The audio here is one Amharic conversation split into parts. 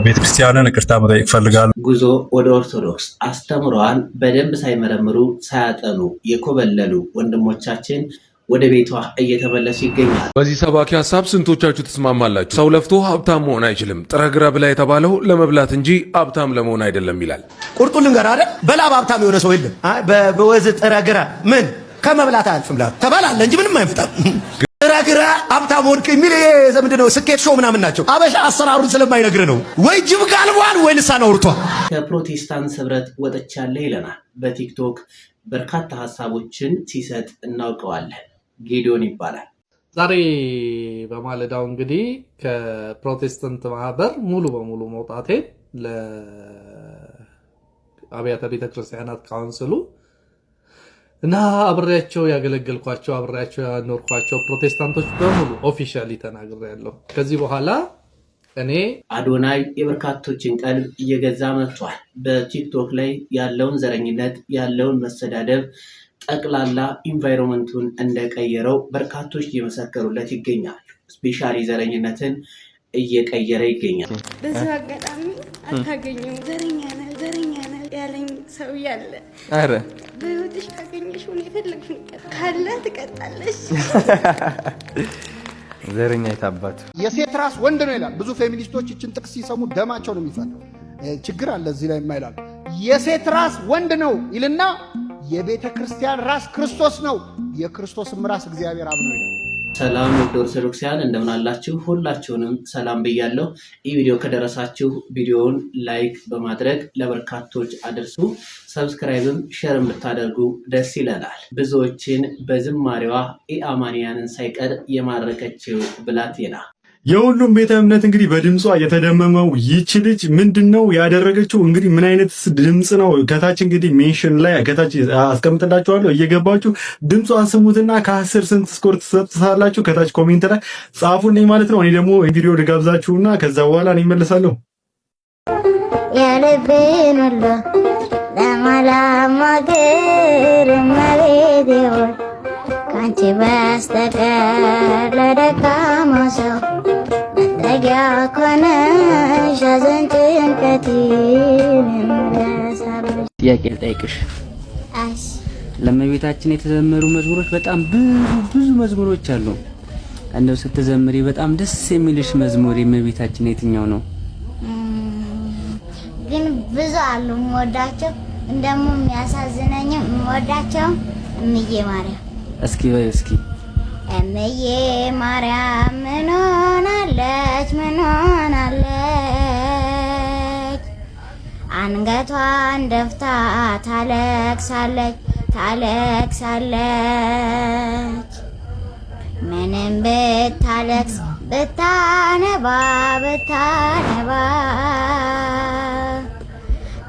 ቤተክርስቲያንን ይቅርታ መጠየቅ ፈልጋለሁ። ጉዞ ወደ ኦርቶዶክስ አስተምሯን በደንብ ሳይመረምሩ ሳያጠኑ የኮበለሉ ወንድሞቻችን ወደ ቤቷ እየተመለሱ ይገኛል። በዚህ ሰባኪ ሐሳብ ስንቶቻችሁ ተስማማላችሁ? ሰው ለፍቶ ሀብታም መሆን አይችልም፣ ጥረግረ ብላ የተባለው ለመብላት እንጂ ሀብታም ለመሆን አይደለም ይላል። ቁርጡን ልንገር አይደል? በላብ ሀብታም የሆነ ሰው የለም። በወዝ ጥረግረ ምን ከመብላት አያልፍም። ተበላለ እንጂ ምንም አይፈጣም። ጥረግረ ሀብታም ሆንክ የሚል ምንድነው ስኬት ሾው ምናምን ናቸው። አበሻ አሰራሩን ስለማይነግር ነው። ወይ ጅብ ጋልቧል ወይ ልሳን አውርቷል። ከፕሮቴስታንት ህብረት ወጥቻለሁ ይለናል። በቲክቶክ በርካታ ሀሳቦችን ሲሰጥ እናውቀዋለን። ጌዲዮን ይባላል። ዛሬ በማለዳው እንግዲህ ከፕሮቴስታንት ማህበር ሙሉ በሙሉ መውጣቴ ለአብያተ ቤተክርስቲያናት ካውንስሉ እና አብሬያቸው ያገለገልኳቸው አብሬያቸው ያኖርኳቸው ፕሮቴስታንቶች በሙሉ ኦፊሻሊ ተናግሬያለሁ። ከዚህ በኋላ እኔ አዶናይ የበርካቶችን ቀልብ እየገዛ መጥቷል። በቲክቶክ ላይ ያለውን ዘረኝነት ያለውን መሰዳደብ ጠቅላላ ኢንቫይሮንመንቱን እንደቀየረው በርካቶች እየመሰከሩለት ይገኛል። ስፔሻሊ ዘረኝነትን እየቀየረ ይገኛል። በዚህ አጋጣሚ አታገኙም ዘረኛ ነህ ያለኝ ሰው ያለ አረ በህይወትሽ ካገኘሽ ሆነ የፈለግሽውን ካለ ትቀጣለሽ። ዘረኛ የታባቱ የሴት ራስ ወንድ ነው ይላል። ብዙ ፌሚኒስቶች እችን ጥቅስ ሲሰሙ ደማቸው ነው የሚፈለው። ችግር አለ እዚህ ላይ የማይላል። የሴት ራስ ወንድ ነው ይልና የቤተ ክርስቲያን ራስ ክርስቶስ ነው፣ የክርስቶስም ራስ እግዚአብሔር አብ ነው ይላል። ሰላም ወደ ኦርቶዶክሳውያን እንደምን አላችሁ? ሁላችሁንም ሰላም ብያለሁ። ይህ ቪዲዮ ከደረሳችሁ ቪዲዮውን ላይክ በማድረግ ለበርካቶች አድርሱ። ሰብስክራይብም ሼር ብታደርጉ ደስ ይለናል። ብዙዎችን በዝማሬዋ ኢአማንያንን ሳይቀር የማረከችው ብላቴና የሁሉም ቤተ እምነት እንግዲህ በድምጿ የተደመመው ይች ልጅ ምንድነው ያደረገችው? እንግዲህ ምን አይነት ድምጽ ነው? ከታች እንግዲህ ሜንሽን ላይ ከታች አስቀምጥላችኋለሁ፣ እየገባችሁ ድምጿ ስሙትና ከ10 ስንት ስኮር ትሰጣላችሁ? ከታች ኮሜንት ላይ ጻፉልኝ ማለት ነው። እኔ ደግሞ ቪዲዮ ልጋብዛችሁና ከዛ በኋላ እኔ እመለሳለሁ። የልቤን ሁሉ ለማላማገር መቤት ይሆን ካንቺ በስተቀር ለደካማ ሰው መጠጊያ ኮነሽ ሐዘን ጭንቀቴን የምረሳብሽ። ጥያቄ ልጠይቅሽ። ለእመቤታችን የተዘመሩ መዝሙሮች በጣም ብዙ መዝሙሮች አሉ። እንደው ስትዘምሪ በጣም ደስ የሚልሽ መዝሙር የእመቤታችን የትኛው ነው? ግን ብዙ አሉ የምወዳቸው፣ እንደሞ የሚያሳዝነኝም የምወዳቸው እምዬ ማርያም። እስኪ በይ እስኪ እምዬ ማርያም ምን ሆናለች አንገቷን ደፍታ ታለቅሳለች ምንም ብታለቅስ ብታነባ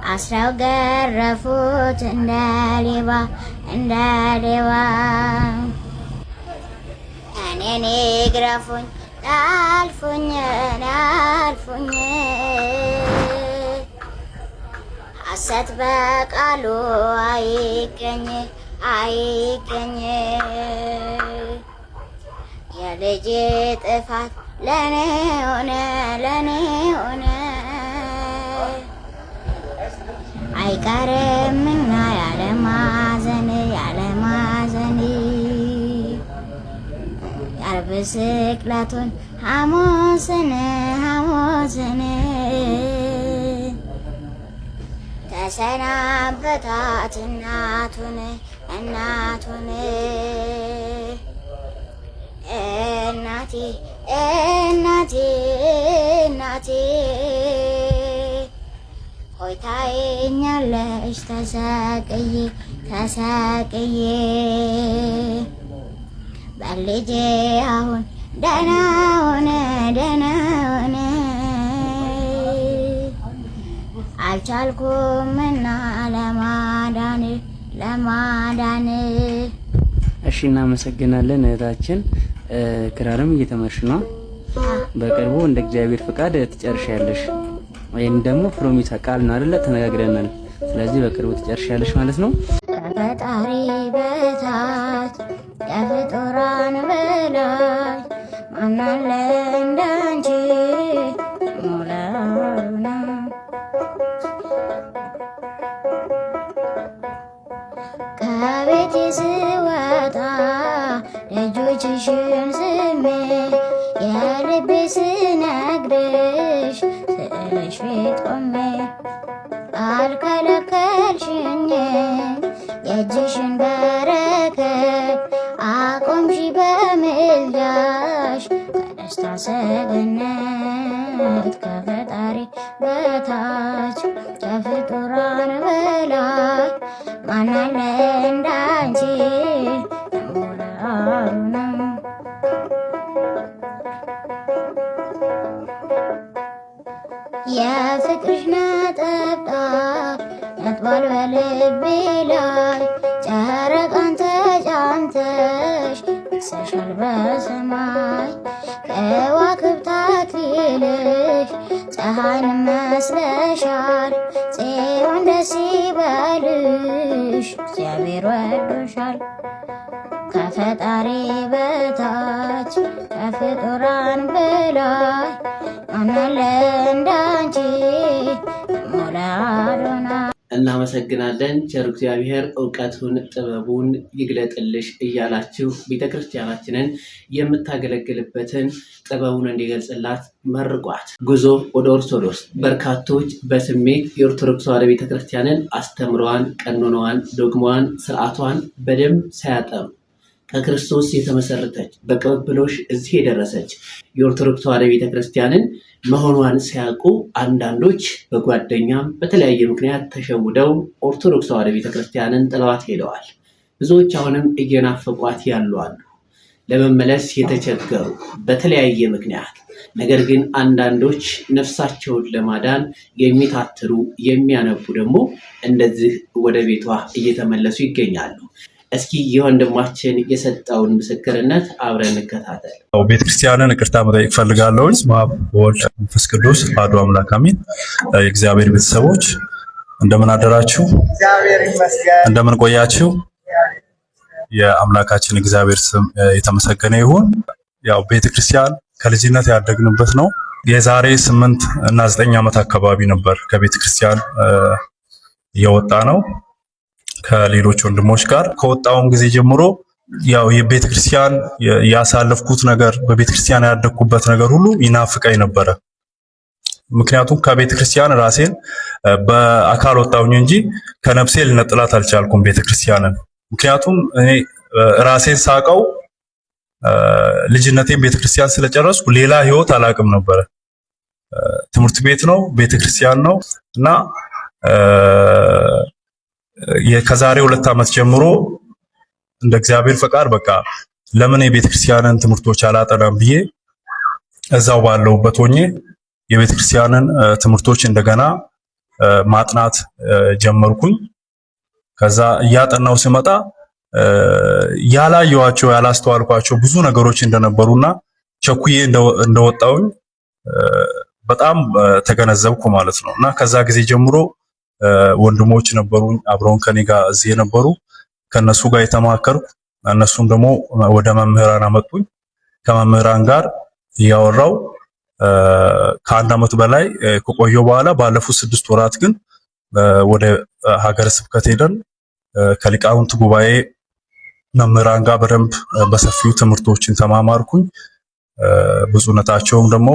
አስረው ገረፉት እንደ ሌባ እኔን ይግረፉኝ አልፉኝ ሐሰት በቃሉ አይገኝ የልጅ ጥፋት ለኔ ሆነ አይቀርምና ያለማዘን የዓርብ ስቅለቱን ሐሙስን ተሰናበታት እናቱን እናቴ ሆይ ታየኛለሽ ተሰቅዬ በልጄ አሁን ደህና ሆነ አልቻልኩምና ለማዳን። እሺ እናመሰግናለን እህታችን። ክራርም እየተመርሽ ነው። በቅርቡ እንደ እግዚአብሔር ፍቃድ ትጨርሻለሽ። ወይም ደግሞ ፕሮሚስ ቃል ነው አይደለ? ተነጋግረናል። ስለዚህ በቅርቡ ትጨርሻለሽ ማለት ነው። ከፈጣሪ በታች ከፍጡራን በላይ ማን አለ እንዳንቺ ሞላ ስልሽ ፊት ቆሜ አልከለከልሽኝ የእጅሽን በረከት አቆምሽ በምልጃሽ ከደስታ ሰገነት ከፈጣሪ በታች ከፍጡራን በላይ ማናለ እንዳንቺ ተሞላሩንም የፍቅርሽ ነጠብጣብ ነጥቧል በልቤ ላይ ጨረቃን ተጫምተሽ ነግሰሻል በሰማይ ከዋክብት አክሊልሽ ፀሐይን መስለሻል ጽዮን ደስ ይበልሽ እግዚአብሔር ወዶሻል ከፈጣሪ በታች ከፍጡራን በላይ ማናለ እንዳንቺ ሞላዶና። እናመሰግናለን። ቸር እግዚአብሔር እውቀቱን ጥበቡን ይግለጥልሽ እያላችሁ ቤተክርስቲያናችንን የምታገለግልበትን ጥበቡን እንዲገልጽላት መርቋት። ጉዞ ወደ ኦርቶዶክስ። በርካቶች በስሜት የኦርቶዶክስ ተዋሕዶ ቤተክርስቲያንን አስተምሯን፣ ቀኖናዋን፣ ዶግማዋን፣ ስርዓቷን በደንብ ሳያጠኑ ከክርስቶስ የተመሰረተች በቅብብሎሽ እዚህ የደረሰች የኦርቶዶክስ ተዋሕዶ ቤተክርስቲያንን መሆኗን ሲያውቁ አንዳንዶች በጓደኛም በተለያየ ምክንያት ተሸውደው ኦርቶዶክስ ተዋሕዶ ቤተክርስቲያንን ጥለዋት ሄደዋል። ብዙዎች አሁንም እየናፈቋት ያሉ አሉ፣ ለመመለስ የተቸገሩ በተለያየ ምክንያት። ነገር ግን አንዳንዶች ነፍሳቸውን ለማዳን የሚታትሩ የሚያነቡ ደግሞ እንደዚህ ወደ ቤቷ እየተመለሱ ይገኛሉ። እስኪ የወንድማችን የሰጠውን ምስክርነት አብረን እንከታተል። ቤተክርስቲያንን ይቅርታ መጠየቅ ፈልጋለሁ። በአብ በወልድ መንፈስ ቅዱስ አሐዱ አምላክ አሜን። የእግዚአብሔር ቤተሰቦች እንደምን አደራችሁ? እንደምን ቆያችሁ? የአምላካችን እግዚአብሔር ስም የተመሰገነ ይሁን። ያው ቤተክርስቲያን ከልጅነት ያደግንበት ነው። የዛሬ 8 እና 9 ዓመት አካባቢ ነበር ከቤተክርስቲያን የወጣ ነው ከሌሎች ወንድሞች ጋር። ከወጣውን ጊዜ ጀምሮ ያው የቤተክርስቲያን ያሳለፍኩት ነገር በቤተክርስቲያን ያደግኩበት ነገር ሁሉ ይናፍቀኝ ነበረ። ምክንያቱም ከቤተክርስቲያን ራሴን በአካል ወጣሁኝ እንጂ ከነፍሴ ልነጥላት አልቻልኩም ቤተክርስቲያንን። ምክንያቱም እኔ ራሴን ሳቀው ልጅነቴን ቤተክርስቲያን ስለጨረስኩ ሌላ ህይወት አላቅም ነበረ። ትምህርት ቤት ነው፣ ቤተክርስቲያን ነው እና ከዛሬ 2 ዓመት ጀምሮ እንደ እግዚአብሔር ፈቃድ በቃ ለምን የቤተክርስቲያንን ትምህርቶች አላጠናም ብዬ እዛው ባለውበት ሆኜ የቤተክርስቲያንን ትምህርቶች እንደገና ማጥናት ጀመርኩኝ። ከዛ እያጠናው ሲመጣ ያላየኋቸው ያላስተዋልኳቸው ብዙ ነገሮች እንደነበሩና ቸኩዬ እንደወጣውኝ በጣም ተገነዘብኩ ማለት ነው። እና ከዛ ጊዜ ጀምሮ ወንድሞች ነበሩኝ አብረውን ከኔ ጋር እዚህ የነበሩ፣ ከነሱ ጋር የተማከርኩ፣ እነሱም ደግሞ ወደ መምህራን አመጡኝ። ከመምህራን ጋር እያወራው ከ1 ዓመት በላይ ከቆየሁ በኋላ ባለፉት 6 ወራት ግን ወደ ሀገረ ስብከት ሄደን ከሊቃውንት ጉባኤ መምህራን ጋር በደንብ በሰፊው ትምህርቶችን ተማማርኩኝ። ብፁዕነታቸውም ደግሞ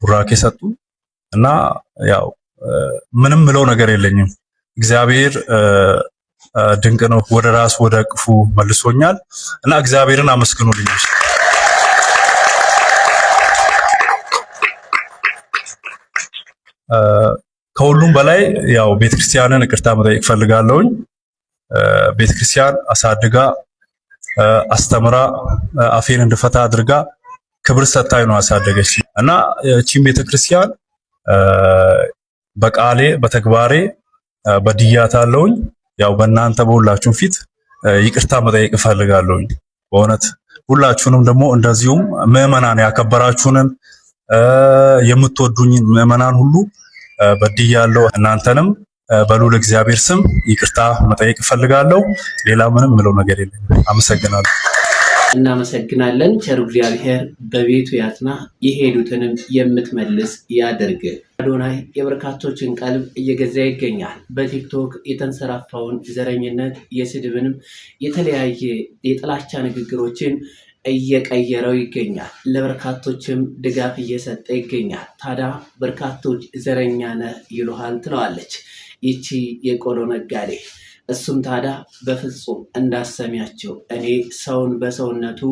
ቡራኬ ሰጡ እና ያው ምንም ምለው ነገር የለኝም። እግዚአብሔር ድንቅ ነው። ወደ ራስ ወደ እቅፉ መልሶኛል እና እግዚአብሔርን አመስግኑልኝ። ከሁሉም በላይ ያው ቤተክርስቲያንን ይቅርታ መጠየቅ ፈልጋለሁኝ። ቤተክርስቲያን አሳድጋ አስተምራ አፌን እንድፈታ አድርጋ ክብር ሰጣኝ ነው አሳደገች እና እቺን ቤተክርስቲያን በቃሌ በተግባሬ በድያታለሁኝ። ያው በእናንተ በሁላችሁም ፊት ይቅርታ መጠየቅ እፈልጋለሁኝ። በእውነት ሁላችሁንም ደግሞ እንደዚሁም ምዕመናን ያከበራችሁንን የምትወዱኝን ምዕመናን ሁሉ በድያለሁ። እናንተንም በልዑል እግዚአብሔር ስም ይቅርታ መጠየቅ እፈልጋለሁ። ሌላ ምንም ምለው ነገር የለም። አመሰግናለሁ። እናመሰግናለን። ቸር እግዚአብሔር በቤቱ ያጽና፣ የሄዱትንም የምትመልስ ያድርግ። አዶናይ የበርካቶችን ቀልብ እየገዛ ይገኛል። በቲክቶክ የተንሰራፋውን ዘረኝነት፣ የስድብንም የተለያየ የጥላቻ ንግግሮችን እየቀየረው ይገኛል። ለበርካቶችም ድጋፍ እየሰጠ ይገኛል። ታዲያ በርካቶች ዘረኛ ነህ ይሉሃል ትለዋለች ይቺ የቆሎ ነጋዴ። እሱም ታዲያ በፍጹም እንዳሰሚያቸው እኔ ሰውን በሰውነቱ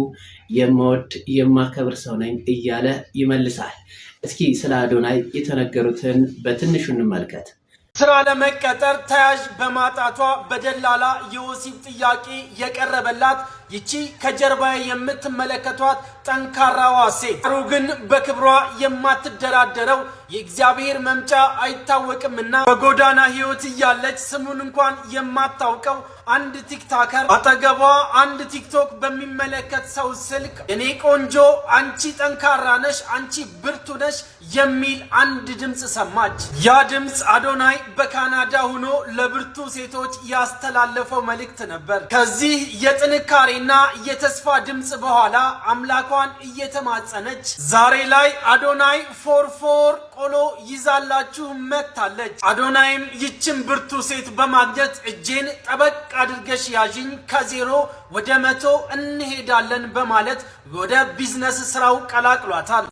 የምወድ የማከብር ሰው ነኝ እያለ ይመልሳል። እስኪ ስለ አዶናይ የተነገሩትን በትንሹ እንመልከት። ስራ ለመቀጠር ተያዥ በማጣቷ በደላላ የወሲብ ጥያቄ የቀረበላት ይቺ ከጀርባዬ የምትመለከቷት ጠንካራዋ ሴት ጥሩ ግን በክብሯ የማትደራደረው የእግዚአብሔር መምጫ አይታወቅምና በጎዳና ህይወት እያለች ስሙን እንኳን የማታውቀው አንድ ቲክቶከር አጠገቧ አንድ ቲክቶክ በሚመለከት ሰው ስልክ እኔ ቆንጆ፣ አንቺ ጠንካራ ነሽ፣ አንቺ ብርቱ ነሽ የሚል አንድ ድምፅ ሰማች። ያ ድምፅ አዶናይ በካናዳ ሆኖ ለብርቱ ሴቶች ያስተላለፈው መልእክት ነበር። ከዚህ የጥንካሬና የተስፋ ድምፅ በኋላ አምላኳን እየተማጸነች ዛሬ ላይ አዶናይ ፎርፎር ቆሎ ይዛላችሁ መጥታለች። አዶናይም ይችን ብርቱ ሴት በማግኘት እጄን ጠበቅ አድርገሽ ያዥኝ ከዜሮ ወደ 100 እንሄዳለን በማለት ወደ ቢዝነስ ስራው ቀላቅሏታል።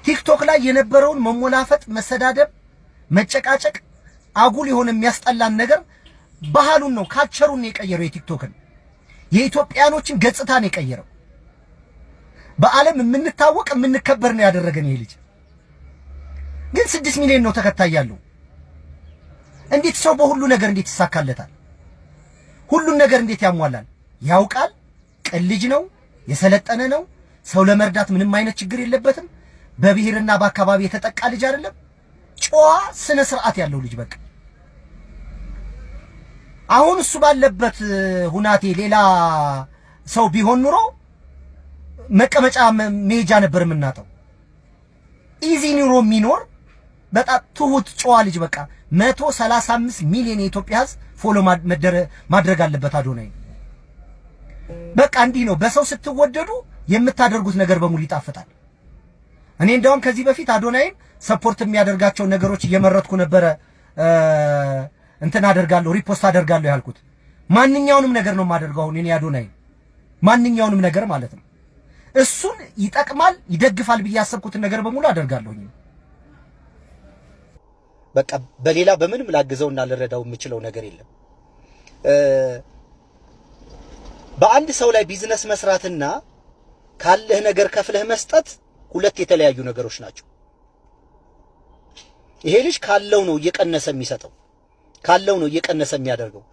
ቲክቶክ ላይ የነበረውን መሞላፈጥ፣ መሰዳደብ፣ መጨቃጨቅ፣ አጉል የሆነ የሚያስጠላን ነገር ባህሉን ነው ካልቸሩን ነው የቀየረው። የቲክቶክን የኢትዮጵያኖችን ገጽታ ነው የቀየረው። በዓለም የምንታወቅ የምንከበር ነው ያደረገን ይሄ ልጅ። ግን 6 ሚሊዮን ነው ተከታይ ያለው። እንዴት ሰው በሁሉ ነገር እንዴት ይሳካለታል? ሁሉን ነገር እንዴት ያሟላል? ያውቃል። ቅን ልጅ ነው፣ የሰለጠነ ነው። ሰው ለመርዳት ምንም አይነት ችግር የለበትም። በብሔርና በአካባቢ የተጠቃ ልጅ አይደለም። ጨዋ ስነ ስርዓት ያለው ልጅ በቃ። አሁን እሱ ባለበት ሁናቴ ሌላ ሰው ቢሆን ኑሮ መቀመጫ መሄጃ ነበር የምናጠው። ኢዚ ኑሮ የሚኖር በጣም ትሁት ጨዋ ልጅ በቃ 135 ሚሊዮን የኢትዮጵያ ሕዝብ ፎሎ ማድረግ አለበት አዶናይ። በቃ እንዲህ ነው። በሰው ስትወደዱ የምታደርጉት ነገር በሙሉ ይጣፍጣል። እኔ እንደውም ከዚህ በፊት አዶናይን ሰፖርት የሚያደርጋቸው ነገሮች እየመረጥኩ ነበረ እንትን አደርጋለሁ፣ ሪፖስት አደርጋለሁ ያልኩት። ማንኛውንም ነገር ነው የማደርገው አሁን እኔ አዶናይ፣ ማንኛውንም ነገር ማለት ነው። እሱን ይጠቅማል ይደግፋል ብዬ ያሰብኩትን ነገር በሙሉ አደርጋለሁኝ። በቃ በሌላ በምንም ላግዘውና ልረዳው የምችለው ነገር የለም። በአንድ ሰው ላይ ቢዝነስ መስራትና ካለህ ነገር ከፍለህ መስጠት ሁለት የተለያዩ ነገሮች ናቸው። ይሄ ልጅ ካለው ነው እየቀነሰ የሚሰጠው፣ ካለው ነው እየቀነሰ የሚያደርገው።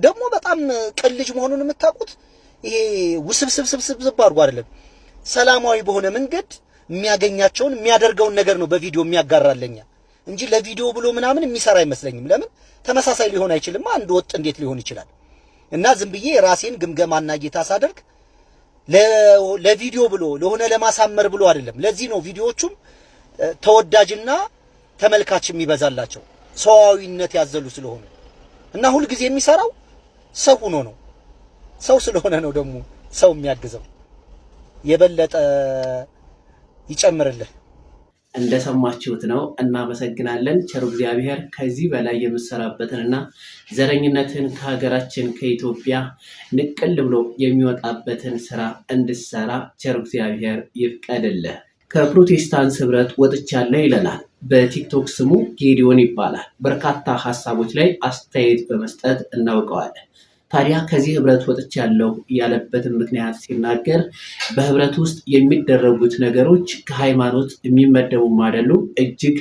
ደግሞ በጣም ቅን ልጅ መሆኑን የምታውቁት ይሄ ውስብስብ አድርጎ አይደለም፣ ሰላማዊ በሆነ መንገድ የሚያገኛቸውን የሚያደርገውን ነገር ነው በቪዲዮ የሚያጋራለኛ እንጂ ለቪዲዮ ብሎ ምናምን የሚሰራ አይመስለኝም። ለምን ተመሳሳይ ሊሆን አይችልም? አንድ ወጥ እንዴት ሊሆን ይችላል? እና ዝም ብዬ ራሴን ግምገማና ጌታ ሳደርግ ለቪዲዮ ብሎ ለሆነ ለማሳመር ብሎ አይደለም። ለዚህ ነው ቪዲዮዎቹም ተወዳጅና ተመልካች የሚበዛላቸው ሰዋዊነት ያዘሉ ስለሆነ እና ሁሉ ጊዜ የሚሰራው ሰው ሆኖ ነው። ሰው ስለሆነ ነው ደግሞ ሰው የሚያግዘው። የበለጠ ይጨምርልህ። እንደሰማችሁት ነው። እናመሰግናለን። ቸሩ እግዚአብሔር ከዚህ በላይ የምሰራበትንና ዘረኝነትን ከሀገራችን ከኢትዮጵያ ንቅል ብሎ የሚወጣበትን ስራ እንድሰራ ቸሩ እግዚአብሔር ይፍቀድልህ። ከፕሮቴስታንት ህብረት ወጥቻለሁ ይለናል። በቲክቶክ ስሙ ጌዲዮን ይባላል። በርካታ ሀሳቦች ላይ አስተያየት በመስጠት እናውቀዋለን። ታዲያ ከዚህ ህብረት ወጥቻለሁ ያለበትን ምክንያት ሲናገር በህብረት ውስጥ የሚደረጉት ነገሮች ከሃይማኖት የሚመደቡም አይደሉም፣ እጅግ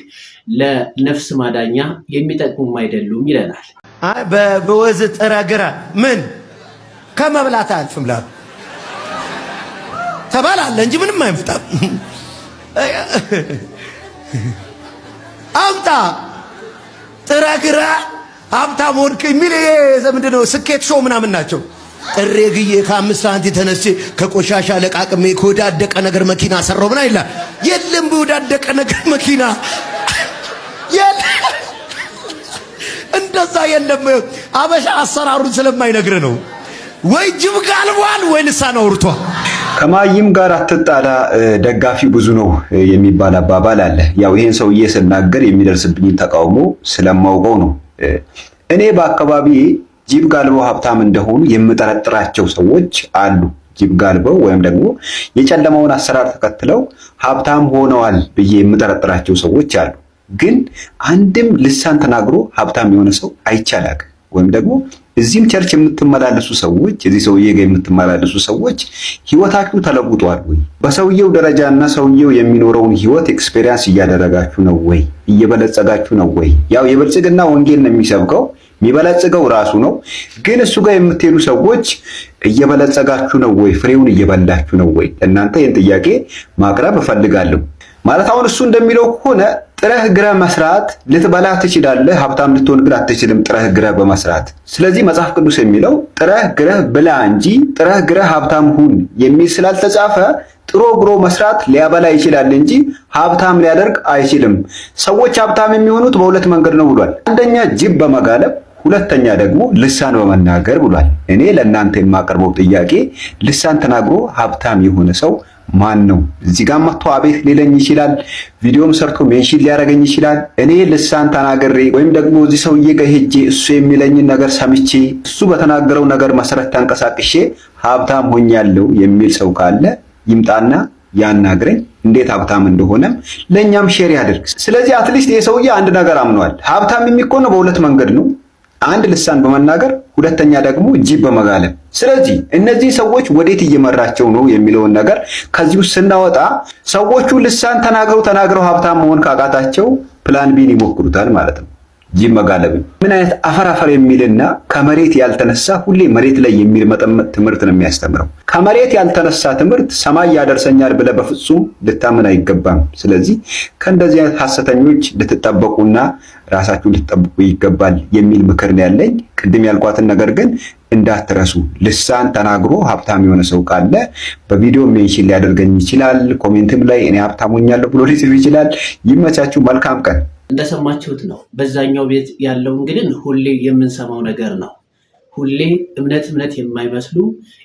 ለነፍስ ማዳኛ የሚጠቅሙም አይደሉም ይለናል። በወዝ ጥረግረ ምን ከመብላት አልፍም ላ ተባላለ እንጂ ምንም አይምጣም። አምጣ ጥረግረ ሀብታም ሆንክ የሚል ምንድነው ስኬት ሾው ምናምን ናቸው። ጥሬ ግዬ ከ5 ሳንቲም ተነስቼ ከቆሻሻ ለቃቅሜ ከወዳደቀ ነገር መኪና ሰራው ምና ይላል። የለም በወዳደቀ ነገር መኪና የለም፣ እንደዛ የለም። አበሻ አሰራሩን ስለማይነግር ነው። ወይ ጅብ ጋልቧል ወይ ልሳን አውርቷል። ከማይም ጋር አትጣላ ደጋፊ ብዙ ነው የሚባል አባባል አለ። ያው ይሄን ሰውዬ ስናገር የሚደርስብኝ ተቃውሞ ስለማውቀው ነው። እኔ በአካባቢ ጅብ ጋልቦ ሀብታም እንደሆኑ የምጠረጥራቸው ሰዎች አሉ። ጅብ ጋልበው ወይም ደግሞ የጨለማውን አሰራር ተከትለው ሀብታም ሆነዋል ብዬ የምጠረጥራቸው ሰዎች አሉ። ግን አንድም ልሳን ተናግሮ ሀብታም የሆነ ሰው አይቻላል። ወይም ደግሞ እዚህም ቸርች የምትመላለሱ ሰዎች እዚህ ሰውዬ ጋር የምትመላለሱ ሰዎች ህይወታችሁ ተለውጧል ወይ? በሰውየው ደረጃና ሰውየው የሚኖረውን ህይወት ኤክስፔሪየንስ እያደረጋችሁ ነው ወይ? እየበለጸጋችሁ ነው ወይ? ያው የብልጽግና ወንጌል ነው የሚሰብከው፣ የሚበለጽገው ራሱ ነው። ግን እሱ ጋር የምትሄዱ ሰዎች እየበለጸጋችሁ ነው ወይ? ፍሬውን እየበላችሁ ነው ወይ? እናንተ ይህን ጥያቄ ማቅረብ እፈልጋለሁ። ማለት አሁን እሱ እንደሚለው ከሆነ ጥረህ ግረህ መስራት ልትበላ ትችላለህ፣ ሀብታም ልትሆን ግን አትችልም ጥረህ ግረህ በመስራት። ስለዚህ መጽሐፍ ቅዱስ የሚለው ጥረህ ግረህ ብላ እንጂ ጥረህ ግረህ ሀብታም ሁን የሚል ስላልተጻፈ ጥሮ ግሮ መስራት ሊያበላ ይችላል እንጂ ሀብታም ሊያደርግ አይችልም። ሰዎች ሀብታም የሚሆኑት በሁለት መንገድ ነው ብሏል። አንደኛ ጅብ በመጋለብ፣ ሁለተኛ ደግሞ ልሳን በመናገር ብሏል። እኔ ለእናንተ የማቀርበው ጥያቄ ልሳን ተናግሮ ሀብታም የሆነ ሰው ማን ነው? እዚህ ጋር መጥቶ አቤት ሊለኝ ይችላል። ቪዲዮም ሰርቶ ሜንሽን ሊያደርገኝ ይችላል። እኔ ልሳን ተናግሬ ወይም ደግሞ እዚህ ሰውዬ ጋር ሄጄ እሱ የሚለኝን ነገር ሰምቼ እሱ በተናገረው ነገር መሰረት ተንቀሳቅሼ ሀብታም ሆኛለሁ የሚል ሰው ካለ ይምጣና ያናግረኝ። እንዴት ሀብታም እንደሆነም ለኛም ሼር ያድርግ። ስለዚህ አትሊስት ይሄ ሰውዬ አንድ ነገር አምኗል። ሀብታም የሚኮነው በሁለት መንገድ ነው። አንድ ልሳን በመናገር፣ ሁለተኛ ደግሞ ጅብ በመጋለብ። ስለዚህ እነዚህ ሰዎች ወዴት እየመራቸው ነው የሚለውን ነገር ከዚህ ውስጥ ስናወጣ ሰዎቹ ልሳን ተናግረው ሀብታም መሆን ካቃታቸው ፕላን ቢን ይሞክሩታል ማለት ነው። ጅብ መጋለብ ምን አይነት አፈር የሚልና ከመሬት ያልተነሳ ሁሌ መሬት ላይ የሚመጠመጥ ትምህርት ነው የሚያስተምረው። ከመሬት ያልተነሳ ትምህርት ሰማይ ያደርሰኛል ብለህ በፍጹም ልታምን አይገባም። ስለዚህ ከእንደዚህ አይነት ሐሰተኞች ልትጠበቁና ራሳችሁን ልትጠብቁ ይገባል የሚል ምክር ነው ያለኝ። ቅድም ያልኳትን ነገር ግን እንዳትረሱ። ልሳን ተናግሮ ሀብታም የሆነ ሰው ካለ በቪዲዮ ሜንሽን ሊያደርገኝ ይችላል። ኮሜንትም ላይ እኔ ሀብታም ሆኛለሁ ብሎ ሊጽፍ ይችላል። ይመቻችሁ። መልካም ቀን። እንደሰማችሁት ነው። በዛኛው ቤት ያለው እንግዲህ ሁሌ የምንሰማው ነገር ነው። ሁሌ እምነት የማይመስሉ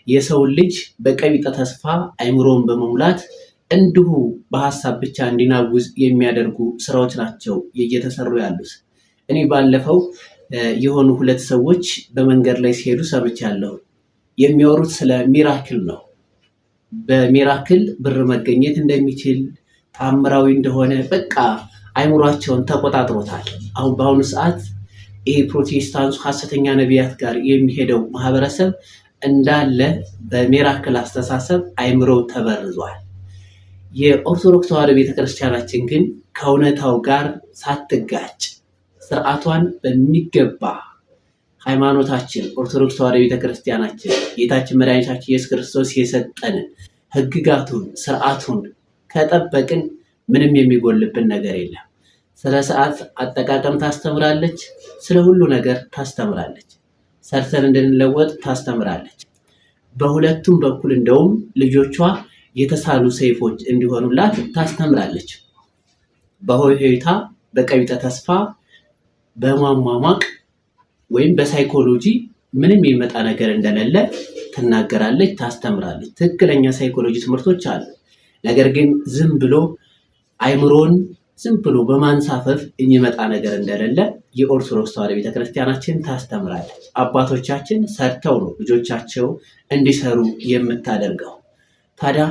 የሰውን ልጅ በቀቢጠ ተስፋ አይምሮን በመሙላት እንዲሁ በሀሳብ ብቻ እንዲናውዝ የሚያደርጉ ስራዎች ናቸው እየተሰሩ ያሉት። እኔ ባለፈው የሆኑ ሁለት ሰዎች በመንገድ ላይ ሲሄዱ ሰምቻለሁ። የሚያወሩት ስለ ሚራክል ነው። በሚራክል ብር መገኘት እንደሚችል ታምራዊ እንደሆነ በቃ አይምሯቸውን ተቆጣጥሮታል። አሁን በአሁኑ ሰዓት ይሄ ፕሮቴስታንቱ ሐሰተኛ ነቢያት ጋር የሚሄደው ማህበረሰብ እንዳለ በሚራክል አስተሳሰብ አይምሮው ተበርዟል። የኦርቶዶክስ ተዋሕዶ ቤተክርስቲያናችን ግን ከእውነታው ጋር ሳትጋጭ ስርዓቷን በሚገባ ሃይማኖታችን ኦርቶዶክስ ተዋሕዶ ቤተክርስቲያናችን ጌታችን መድኃኒታችን ኢየሱስ ክርስቶስ የሰጠንን ሕግጋቱን ስርዓቱን ከጠበቅን ምንም የሚጎልብን ነገር የለም። ስለ ሰዓት አጠቃቀም ታስተምራለች። ስለ ሁሉ ነገር ታስተምራለች። ሰርተን እንድንለወጥ ታስተምራለች። በሁለቱም በኩል እንደውም ልጆቿ የተሳሉ ሰይፎች እንዲሆኑላት ታስተምራለች። በሆይታ በቀቢጠ ተስፋ በማሟሟቅ ወይም በሳይኮሎጂ ምንም የሚመጣ ነገር እንደሌለ ትናገራለች፣ ታስተምራለች። ትክክለኛ ሳይኮሎጂ ትምህርቶች አሉ። ነገር ግን ዝም ብሎ አይምሮን ዝም ብሎ በማንሳፈፍ የሚመጣ ነገር እንደሌለ የኦርቶዶክስ ተዋሕዶ ቤተክርስቲያናችን ታስተምራለች። አባቶቻችን ሰርተው ነው ልጆቻቸው እንዲሰሩ የምታደርገው። ታዲያ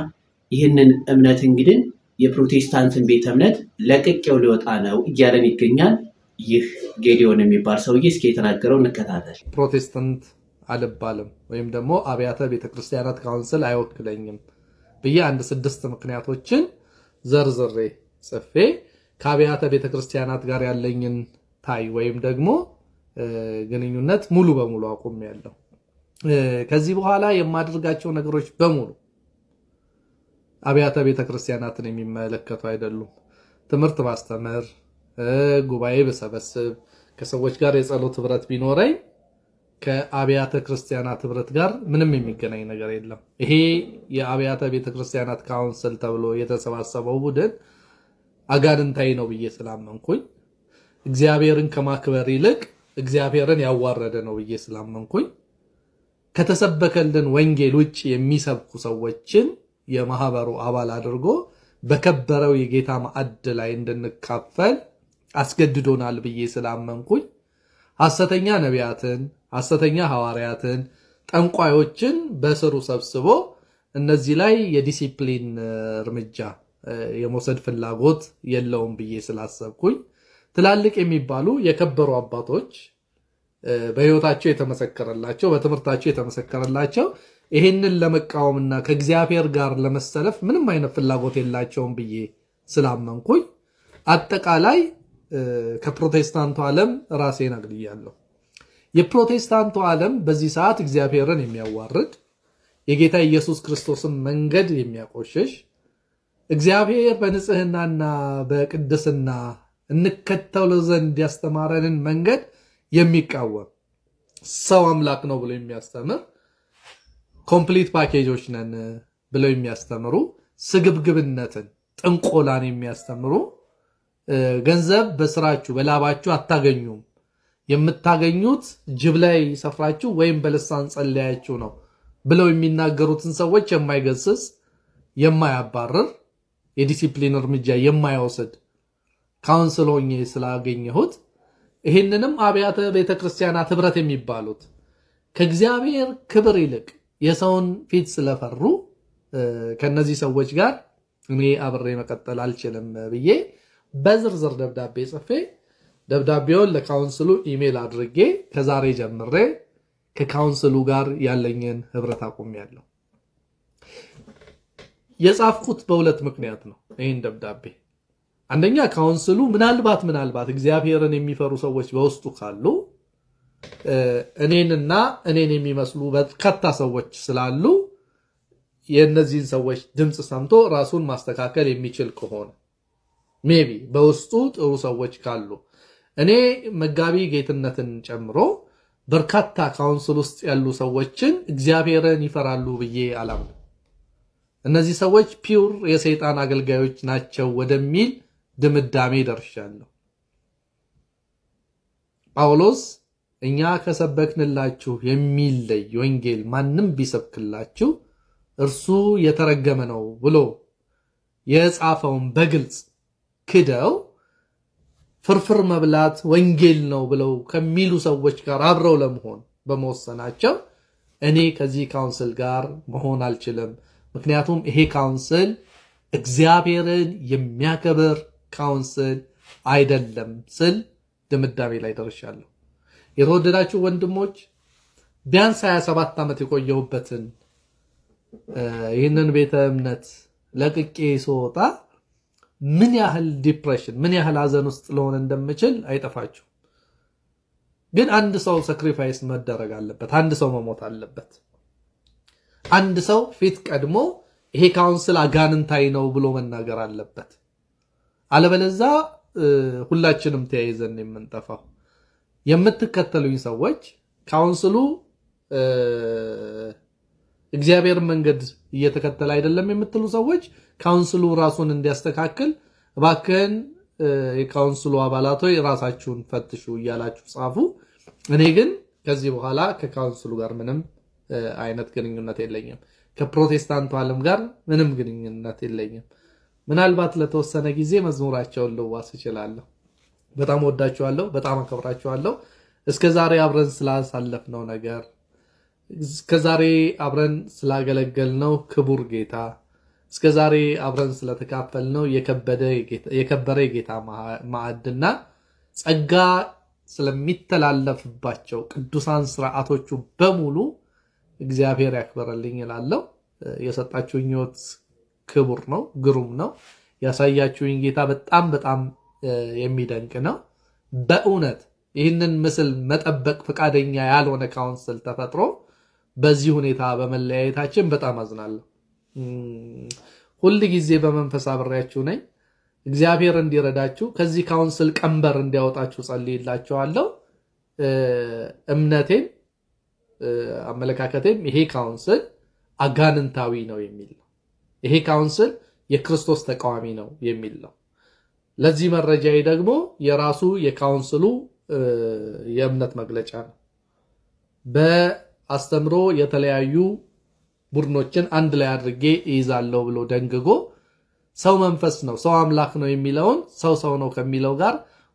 ይህንን እምነት እንግዲህ የፕሮቴስታንትን ቤተ እምነት ለቅቄው ሊወጣ ነው እያለን ይገኛል። ይህ ጌዲዮን የሚባል ሰውዬ እስኪ የተናገረው እንከታተል። ፕሮቴስታንት አልባልም ወይም ደግሞ አብያተ ቤተክርስቲያናት ካውንስል አይወክለኝም ብዬ 6 ምክንያቶችን ዘርዝሬ ጽፌ ከአብያተ ቤተክርስቲያናት ጋር ያለኝን ታይ ወይም ደግሞ ግንኙነት ሙሉ በሙሉ አቁሜያለሁ። ከዚህ በኋላ የማደርጋቸው ነገሮች በሙሉ አብያተ ቤተክርስቲያናትን የሚመለከቱ አይደሉም። ትምህርት ማስተምር፣ ጉባኤ በሰበስብ፣ ከሰዎች ጋር የጸሎት ህብረት ቢኖረኝ ከአብያተ ክርስቲያናት ህብረት ጋር ምንም የሚገናኝ ነገር የለም። ይሄ የአብያተ ቤተክርስቲያናት ካውንስል ተብሎ የተሰባሰበው ቡድን አጋንንታዊ ነው ብዬ ስላመንኩኝ እግዚአብሔርን ከማክበር ይልቅ እግዚአብሔርን ያዋረደ ነው ብዬ ስላመንኩኝ ከተሰበከልን ወንጌል ውጭ የሚሰብኩ ሰዎችን የማህበሩ አባል አድርጎ በከበረው የጌታ ማዕድ ላይ እንድንካፈል አስገድዶናል ብዬ ስላመንኩኝ ሐሰተኛ ነቢያትን፣ ሐሰተኛ ሐዋርያትን፣ ጠንቋዮችን በስሩ ሰብስቦ እነዚህ ላይ የዲሲፕሊን እርምጃ የመውሰድ ፍላጎት የለውም ብዬ ስላሰብኩኝ ትላልቅ የሚባሉ የከበሩ አባቶች በህይወታቸው የተመሰከረላቸው በትምህርታቸው የተመሰከረላቸው ይሄንን ለመቃወምና ከእግዚአብሔር ጋር ለመሰለፍ ምንም አይነት ፍላጎት የላቸውም ብዬ ስላመንኩኝ አጠቃላይ ከፕሮቴስታንቱ ዓለም ራሴን አግልያለሁ። የፕሮቴስታንቱ ዓለም በዚህ ሰዓት እግዚአብሔርን የሚያዋርድ የጌታ ኢየሱስ ክርስቶስን መንገድ የሚያቆሽሽ እግዚአብሔር በንጽህናና በቅድስና እንከተል ዘንድ ያስተማረንን መንገድ የሚቃወም ሰው አምላክ ነው ብሎ የሚያስተምር ኮምፕሊት ፓኬጆች ነን ብለው የሚያስተምሩ ስግብግብነትን ጥንቆላን የሚያስተምሩ ገንዘብ በስራችሁ በላባችሁ አታገኙም የምታገኙት ጅብ ላይ ሰፍራችሁ ወይም በልሳን ጸልያችሁ ነው ብለው የሚናገሩትን ሰዎች የማይገስጽ የማያባርር የዲሲፕሊን እርምጃ የማይወስድ ካውንስል ሆኜ ስላገኘሁት ይህንንም አብያተ ቤተክርስቲያናት ህብረት የሚባሉት ከእግዚአብሔር ክብር ይልቅ የሰውን ፊት ስለፈሩ ከነዚህ ሰዎች ጋር እኔ አብሬ መቀጠል አልችልም ብዬ በዝርዝር ደብዳቤ ጽፌ ደብዳቤውን ለካውንስሉ ኢሜል አድርጌ ከዛሬ ጀምሬ ከካውንስሉ ጋር ያለኝን ህብረት አቁሜያለሁ። የጻፍኩት በሁለት ምክንያት ነው ይሄን ደብዳቤ። አንደኛ ካውንስሉ ምናልባት እግዚአብሔርን የሚፈሩ ሰዎች በውስጡ ካሉ እኔንና እኔን የሚመስሉ በርካታ ሰዎች ስላሉ የእነዚህን ሰዎች ድምፅ ሰምቶ ራሱን ማስተካከል የሚችል ከሆነ ሜቢ በውስጡ ጥሩ ሰዎች ካሉ እኔ መጋቢ ጌትነትን ጨምሮ በርካታ ካውንስል ውስጥ ያሉ ሰዎችን እግዚአብሔርን ይፈራሉ ብዬ አላምንም። እነዚህ ሰዎች ፒውር የሰይጣን አገልጋዮች ናቸው ወደሚል ድምዳሜ ደርሻለሁ። ጳውሎስ እኛ ከሰበክንላችሁ የሚለይ ወንጌል ማንም ቢሰብክላችሁ እርሱ የተረገመ ነው ብሎ የጻፈውን በግልጽ ክደው ፍርፍር መብላት ወንጌል ነው ብለው ከሚሉ ሰዎች ጋር አብረው ለመሆን በመወሰናቸው እኔ ከዚህ ካውንስል ጋር መሆን አልችልም። ምክንያቱም ይሄ ካውንስል እግዚአብሔርን የሚያከብር ካውንስል አይደለም ስል ድምዳሜ ላይ ደርሻለሁ። የተወደዳችሁ ወንድሞች ቢያንስ 27 ዓመት የቆየሁበትን ይህንን ቤተ እምነት ለቅቄ ስወጣ ምን ያህል ዲፕሬሽን ምን ያህል ሐዘን ውስጥ ለሆነ እንደምችል አይጠፋችሁ። ግን አንድ ሰው ሳክሪፋይስ መደረግ አለበት። አንድ ሰው መሞት አለበት። አንድ ሰው ፊት ቀድሞ ይሄ ካውንስል አጋንንታይ ነው ብሎ መናገር አለበት። አለበለዚያ ሁላችንም ተያይዘን የምንጠፋው። የምትከተሉኝ ሰዎች ካውንስሉ እግዚአብሔር መንገድ እየተከተለ አይደለም የምትሉ ሰዎች ካውንስሉ ራሱን እንዲያስተካክል እባክህን የካውንስሉ አባላቶች ራሳችሁን ፈትሹ እያላችሁ ጻፉ። እኔ ግን ከዚህ በኋላ ከካውንስሉ ጋር ምንም አይነት ግንኙነት የለኝም። ከፕሮቴስታንቱ ዓለም ጋር ምንም ግንኙነት የለኝም። ምናልባት ለተወሰነ ጊዜ መዝሙራቸውን ልዋስ እችላለሁ። በጣም ወዳችኋለሁ፣ በጣም አከብራችኋለሁ። እስከዛሬ አብረን ስላሳለፍነው ነገር እስከዛሬ አብረን ስላገለገልነው ክቡር ጌታ እስከዛሬ አብረን ስለተካፈልነው የከበረ የጌታ ማዕድና ጸጋ ስለሚተላለፍባቸው ቅዱሳን ስርዓቶቹ በሙሉ እግዚአብሔር ያክብርልኝ እላለሁ። የሰጣችሁኝ ሕይወት ክቡር ነው፣ ግሩም ነው። ያሳያችሁኝ ጌታ በጣም የሚደንቅ ነው። በእውነት ይህንን ምስል መጠበቅ ፈቃደኛ ያልሆነ ካውንስል ተፈጥሮ በዚህ ሁኔታ በመለያየታችን በጣም አዝናለሁ። ሁል ጊዜ በመንፈስ አብሬያችሁ ነኝ። እግዚአብሔር እንዲረዳችሁ ከዚህ ካውንስል ቀንበር እንዲያወጣችሁ ጸልይላችኋለሁ። እምነቴም አመለካከቴም ይሄ ካውንስል አጋንንታዊ ነው የሚል ነው። ይሄ ካውንስል የክርስቶስ ተቃዋሚ ነው የሚል ነው። ለዚህ መረጃዬ ደግሞ የራሱ የካውንስሉ የእምነት መግለጫ ነው። በአስተምሮ የተለያዩ ቡድኖችን አንድ ላይ አድርጌ ይይዛለሁ ብሎ ደንግጎ ሰው መንፈስ ነው፣ ሰው አምላክ ነው የሚለውን ሰው ነው ከሚለው ጋር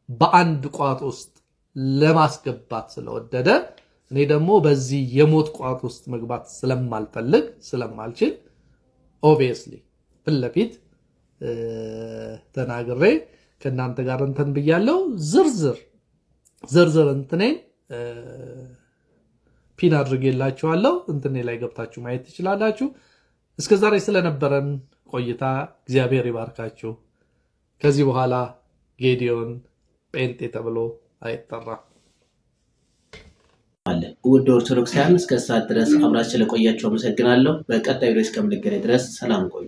በአንድ ቋጥ ውስጥ ለማስገባት ስለወደደ እኔ ደግሞ በዚህ የሞት ቋጥ ውስጥ መግባት ስለማልፈልግ ስለማልችል ኦብቪየስሊ ፊት ለፊት ተናግሬ ከእናንተ ጋር እንትን ብያለሁ። ዝርዝር እንትኔን ፒን አድርጌላችኋለሁ። እንትኔ ላይ ገብታችሁ ማየት ትችላላችሁ። እስከዛሬ ስለነበረን ቆይታ እግዚአብሔር ይባርካችሁ። ከዚህ በኋላ ጌዲዮን ጴንጤ ተብሎ አይጠራም። ውድ ኦርቶዶክሳውያን እስከ ሰዓት ድረስ አብራችሁ ለቆያችሁ አመሰግናለሁ። በቀጣዩ ርዕስ እስከምንገናኝ ድረስ ሰላም ቆዩ።